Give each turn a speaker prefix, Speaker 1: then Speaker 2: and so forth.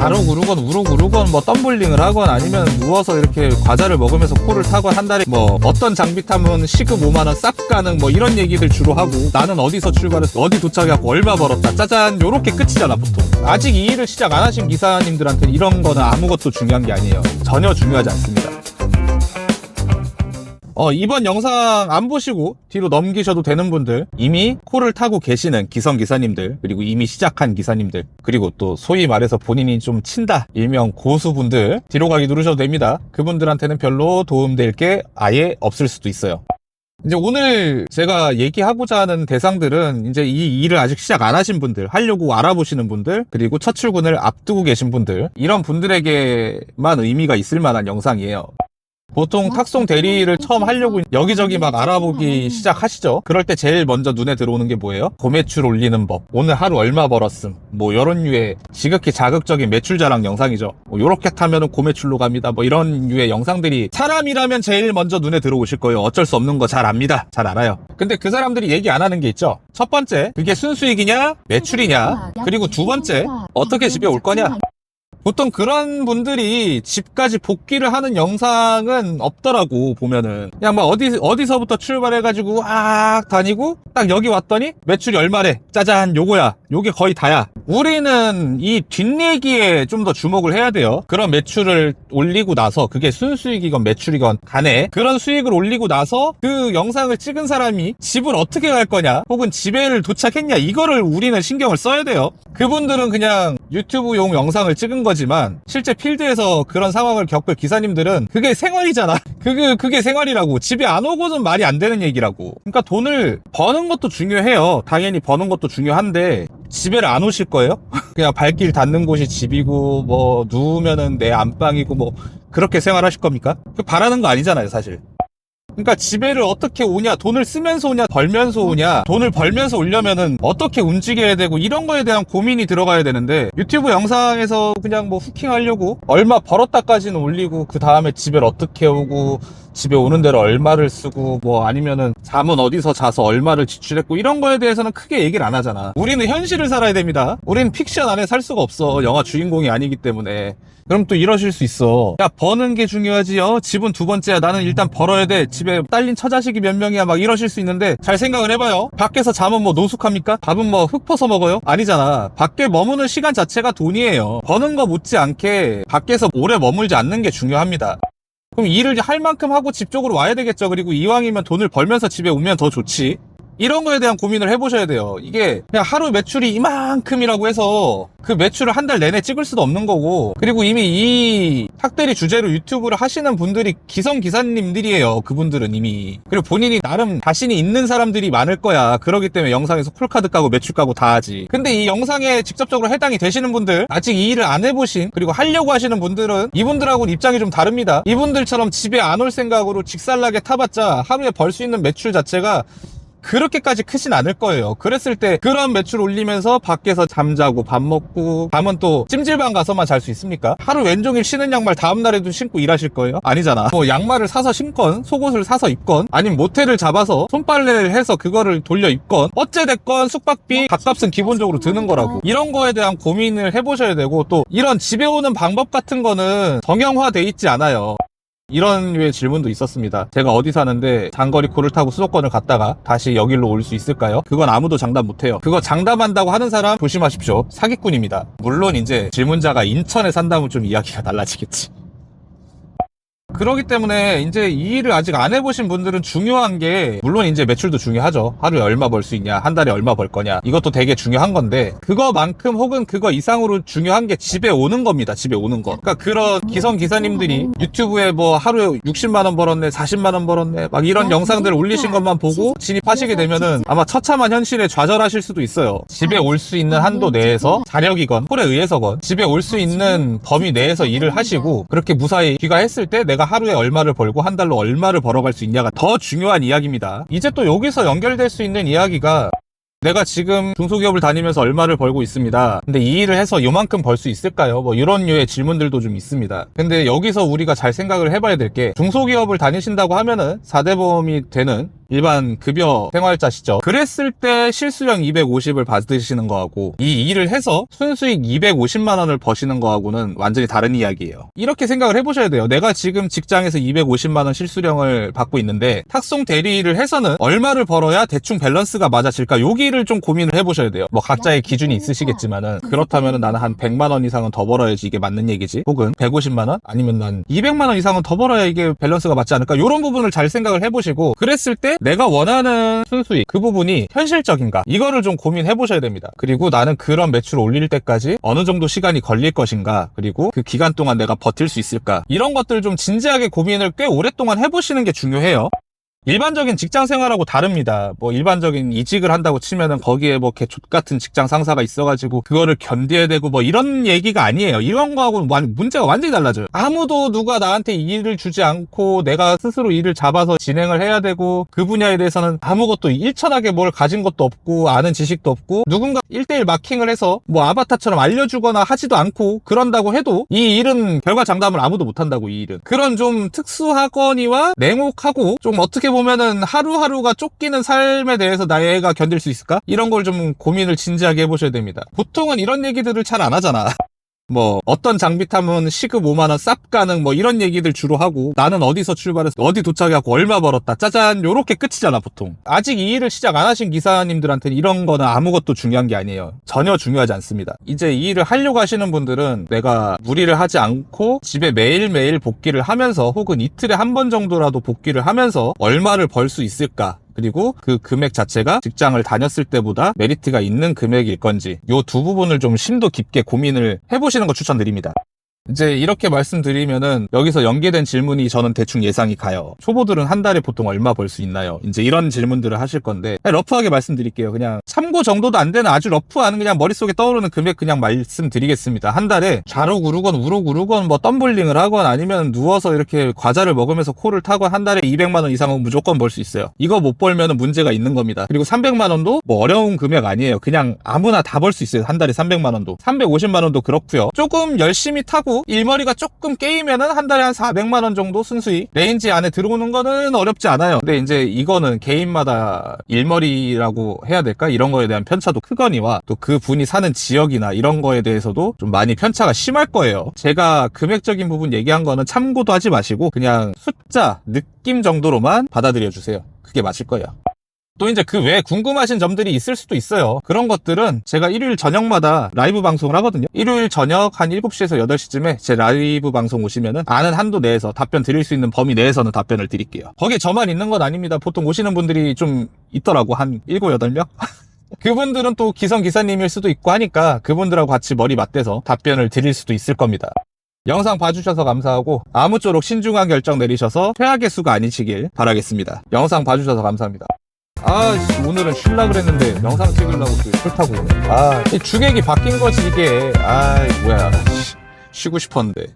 Speaker 1: 아록 우르건 우룩 우르건 뭐 덤블링을 하건 아니면 누워서 이렇게 과자를 먹으면서 코를 타건 한 달에 뭐 어떤 장비 타면 시급 5만원 쌉 가능 뭐 이런 얘기들 주로 하고 나는 어디서 출발했어 어디 도착해갖고 얼마 벌었다 짜잔 요렇게 끝이잖아 보통. 아직 이 일을 시작 안 하신 기사님들한테 이런 거는 아무것도 중요한 게 아니에요. 전혀 중요하지 않습니다. 이번 영상 안 보시고 뒤로 넘기셔도 되는 분들, 이미 코를 타고 계시는 기성기사님들, 그리고 이미 시작한 기사님들, 그리고 또 소위 말해서 본인이 좀 친다, 일명 고수분들, 뒤로 가기 누르셔도 됩니다. 그분들한테는 별로 도움될 게 아예 없을 수도 있어요. 이제 오늘 제가 얘기하고자 하는 대상들은 이제 이 일을 아직 시작 안 하신 분들, 하려고 알아보시는 분들, 그리고 첫 출근을 앞두고 계신 분들, 이런 분들에게만 의미가 있을 만한 영상이에요. 보통 탁송 대리를 처음 하려고 여기저기 막 알아보기 시작하시죠. 그럴 때 제일 먼저 눈에 들어오는 게 뭐예요? 고매출 올리는 법, 오늘 하루 얼마 벌었음, 뭐 이런 류의 지극히 자극적인 매출 자랑 영상이죠. 뭐 요렇게 타면은 고매출로 갑니다, 뭐 이런 류의 영상들이 사람이라면 제일 먼저 눈에 들어오실 거예요. 어쩔 수 없는 거 잘 압니다. 잘 알아요. 근데 그 사람들이 얘기 안 하는 게 있죠. 첫 번째, 그게 순수익이냐 매출이냐, 그리고 두 번째, 어떻게 집에 올 거냐. 보통 그런 분들이 집까지 복귀를 하는 영상은 없더라고. 보면은 그냥 막 어디서부터 출발해가지고 다니고 딱 여기 왔더니 매출이 얼마래, 짜잔, 요거야, 요게 거의 다야. 우리는 이 뒷얘기에 좀 더 주목을 해야 돼요. 그런 매출을 올리고 나서, 그게 순수익이건 매출이건 간에 그런 수익을 올리고 나서 그 영상을 찍은 사람이 집을 어떻게 갈 거냐, 혹은 집에를 도착했냐, 이거를 우리는 신경을 써야 돼요. 그분들은 그냥 유튜브용 영상을 찍은 거지만 실제 필드에서 그런 상황을 겪을 기사님들은 그게 생활이잖아. 그게 생활이라고. 집에 안 오고는 말이 안 되는 얘기라고. 그러니까 돈을 버는 것도 중요해요. 당연히 버는 것도 중요한데 집에를 안 오실 거예요? 그냥 발길 닿는 곳이 집이고 뭐 누우면은 내 안방이고 뭐 그렇게 생활하실 겁니까? 바라는 거 아니잖아요, 사실. 그러니까 집에를 어떻게 오냐, 돈을 쓰면서 오냐 벌면서 오냐, 돈을 벌면서 오려면은 어떻게 움직여야 되고 이런 거에 대한 고민이 들어가야 되는데, 유튜브 영상에서 그냥 뭐 후킹 하려고 얼마 벌었다까지는 올리고 그 다음에 집에 어떻게 오고 집에 오는 대로 얼마를 쓰고 뭐 아니면은 잠은 어디서 자서 얼마를 지출했고 이런 거에 대해서는 크게 얘기를 안 하잖아. 우리는 현실을 살아야 됩니다. 우리는 픽션 안에 살 수가 없어. 영화 주인공이 아니기 때문에. 그럼 또 이러실 수 있어. 야, 버는 게 중요하지. 집은 두 번째야. 나는 일단 벌어야 돼. 집에 딸린 처자식이 몇 명이야. 막 이러실 수 있는데 잘 생각을 해봐요. 밖에서 잠은 뭐 노숙합니까? 밥은 뭐 흙 퍼서 먹어요? 아니잖아. 밖에 머무는 시간 자체가 돈이에요. 버는 거 못지않게 밖에서 오래 머물지 않는 게 중요합니다. 그럼 일을 할 만큼 하고 집 쪽으로 와야 되겠죠. 그리고 이왕이면 돈을 벌면서 집에 오면 더 좋지. 이런 거에 대한 고민을 해보셔야 돼요. 이게 그냥 하루 매출이 이만큼이라고 해서 그 매출을 한 달 내내 찍을 수도 없는 거고, 그리고 이미 이 탁대리 주제로 유튜브를 하시는 분들이 기성기사님들이에요. 그분들은 이미. 그리고 본인이 나름 자신이 있는 사람들이 많을 거야. 그러기 때문에 영상에서 콜카드 까고 매출 까고 다 하지. 근데 이 영상에 직접적으로 해당이 되시는 분들, 아직 이 일을 안 해보신, 그리고 하려고 하시는 분들은 이분들하고는 입장이 좀 다릅니다. 이분들처럼 집에 안 올 생각으로 직살나게 타봤자 하루에 벌 수 있는 매출 자체가 그렇게까지 크진 않을 거예요. 그랬을 때 그런 매출 올리면서 밖에서 잠자고 밥 먹고, 밤은 또 찜질방 가서만 잘 수 있습니까? 하루 왼종일 신은 양말 다음날에도 신고 일하실 거예요? 아니잖아. 뭐 양말을 사서 신건, 속옷을 사서 입건, 아니면 모텔을 잡아서 손빨래를 해서 그거를 돌려 입건, 어찌됐건 숙박비 밥값은 기본적으로 드는 거라고. 이런 거에 대한 고민을 해보셔야 되고, 또 이런 집에 오는 방법 같은 거는 정형화돼 있지 않아요. 이런 류의 질문도 있었습니다. 제가 어디 사는데 장거리 코를 타고 수도권을 갔다가 다시 여기로 올 수 있을까요? 그건 아무도 장담 못해요. 그거 장담한다고 하는 사람 조심하십시오. 사기꾼입니다. 물론 이제 질문자가 인천에 산다면 좀 이야기가 달라지겠지. 그렇기 때문에 이제 이 일을 아직 안 해보신 분들은 중요한 게, 물론 이제 매출도 중요하죠. 하루에 얼마 벌 수 있냐, 한 달에 얼마 벌 거냐, 이것도 되게 중요한 건데, 그거만큼 혹은 그거 이상으로 중요한 게 집에 오는 겁니다. 집에 오는 거. 그러니까 그런 기성기사님들이 유튜브에 뭐 하루에 60만원 벌었네, 40만원 벌었네, 막 이런 영상들을 올리신 것만 보고 진입하시게 되면은 아마 처참한 현실에 좌절하실 수도 있어요. 집에 올 수 있는 한도 내에서 자력이건 홀에 의해서건 집에 올 수 있는 범위 내에서 일을 하시고, 그렇게 무사히 귀가했을 때 내가 하루에 얼마를 벌고 한 달로 얼마를 벌어갈 수 있냐가 더 중요한 이야기입니다. 이제 또 여기서 연결될 수 있는 이야기가, 내가 지금 중소기업을 다니면서 얼마를 벌고 있습니다. 근데 이 일을 해서 요만큼 벌 수 있을까요? 뭐 이런 류의 질문들도 좀 있습니다. 근데 여기서 우리가 잘 생각을 해봐야 될 게, 중소기업을 다니신다고 하면은 4대 보험이 되는 일반 급여 생활자시죠. 그랬을 때 실수령 250을 받으시는 거하고 이 일을 해서 순수익 250만 원을 버시는 거하고는 완전히 다른 이야기예요. 이렇게 생각을 해보셔야 돼요. 내가 지금 직장에서 250만 원 실수령을 받고 있는데 탁송 대리 일을 해서는 얼마를 벌어야 대충 밸런스가 맞아질까? 여기를 좀 고민을 해보셔야 돼요. 뭐 각자의 기준이 있으시겠지만은 그렇다면은 나는 한 100만 원 이상은 더 벌어야지 이게 맞는 얘기지. 혹은 150만 원? 아니면 난 200만 원 이상은 더 벌어야 이게 밸런스가 맞지 않을까? 이런 부분을 잘 생각을 해보시고 그랬을 때 내가 원하는 순수익 그 부분이 현실적인가? 이거를 좀 고민해 보셔야 됩니다. 그리고 나는 그런 매출을 올릴 때까지 어느 정도 시간이 걸릴 것인가? 그리고 그 기간 동안 내가 버틸 수 있을까? 이런 것들 좀 진지하게 고민을 꽤 오랫동안 해보시는 게 중요해요. 일반적인 직장 생활하고 다릅니다. 뭐 일반적인 이직을 한다고 치면은 거기에 뭐 개족 같은 직장 상사가 있어가지고 그거를 견뎌야 되고 뭐 이런 얘기가 아니에요. 이런 거하고는 문제가 완전히 달라져요. 아무도 누가 나한테 일을 주지 않고 내가 스스로 일을 잡아서 진행을 해야 되고 그 분야에 대해서는 아무것도 일천하게 뭘 가진 것도 없고 아는 지식도 없고 누군가 1대1 마킹을 해서 뭐 아바타처럼 알려주거나 하지도 않고 그런다고 해도 이 일은 결과 장담을 아무도 못한다고. 이 일은 그런 좀 특수하거니와 냉혹하고 좀 어떻게 보면은 하루하루가 쫓기는 삶에 대해서 나애가 견딜 수 있을까? 이런 걸 좀 고민을 진지하게 해보셔야 됩니다. 보통은 이런 얘기들을 잘 안 하잖아. 뭐 어떤 장비 타면 시급 5만 원 쌉 가능 뭐 이런 얘기들 주로 하고 나는 어디서 출발해서 어디 도착해갖고 얼마 벌었다 짜잔 요렇게 끝이잖아 보통. 아직 이 일을 시작 안 하신 기사님들한테는 이런 거는 아무것도 중요한 게 아니에요. 전혀 중요하지 않습니다. 이제 이 일을 하려고 하시는 분들은 내가 무리를 하지 않고 집에 매일매일 복귀를 하면서 혹은 이틀에 한 번 정도라도 복귀를 하면서 얼마를 벌 수 있을까? 그리고 그 금액 자체가 직장을 다녔을 때보다 메리트가 있는 금액일 건지 요 두 부분을 좀 심도 깊게 고민을 해보시는 거 추천드립니다. 이제 이렇게 말씀드리면은 여기서 연계된 질문이 저는 대충 예상이 가요. 초보들은 한 달에 보통 얼마 벌 수 있나요? 이제 이런 질문들을 하실 건데 러프하게 말씀드릴게요. 그냥 참고 정도도 안 되는 아주 러프한 그냥 머릿속에 떠오르는 금액 그냥 말씀드리겠습니다. 한 달에 좌로 구르건 우로 구르건 뭐 덤블링을 하건 아니면 누워서 이렇게 과자를 먹으면서 코를 타건 한 달에 200만 원 이상은 무조건 벌 수 있어요. 이거 못 벌면은 문제가 있는 겁니다. 그리고 300만 원도 뭐 어려운 금액 아니에요. 그냥 아무나 다 벌 수 있어요. 한 달에 300만 원도. 350만 원도 그렇고요. 조금 열심히 타고 일머리가 조금 깨이면은 한 달에 한 400만 원 정도 순수익 레인지 안에 들어오는 거는 어렵지 않아요. 근데 이제 이거는 개인마다 일머리라고 해야 될까? 이런 거에 대한 편차도 크거니와 또 그 분이 사는 지역이나 이런 거에 대해서도 좀 많이 편차가 심할 거예요. 제가 금액적인 부분 얘기한 거는 참고도 하지 마시고 그냥 숫자, 느낌 정도로만 받아들여 주세요. 그게 맞을 거예요. 또 이제 그 외에 궁금하신 점들이 있을 수도 있어요. 그런 것들은 제가 일요일 저녁마다 라이브 방송을 하거든요. 일요일 저녁 한 7시에서 8시쯤에 제 라이브 방송 오시면은 아는 한도 내에서 답변 드릴 수 있는 범위 내에서는 답변을 드릴게요. 거기에 저만 있는 건 아닙니다. 보통 오시는 분들이 좀 있더라고. 한 7, 8명? 그분들은 또 기성기사님일 수도 있고 하니까 그분들하고 같이 머리 맞대서 답변을 드릴 수도 있을 겁니다. 영상 봐주셔서 감사하고 아무쪼록 신중한 결정 내리셔서 최악의 수가 아니시길 바라겠습니다. 영상 봐주셔서 감사합니다. 오늘은 쉴라 그랬는데 영상 찍으려고 싫다고 그러네. 주객이 바뀐 거지 이게. 뭐야. 쉬고 싶었는데.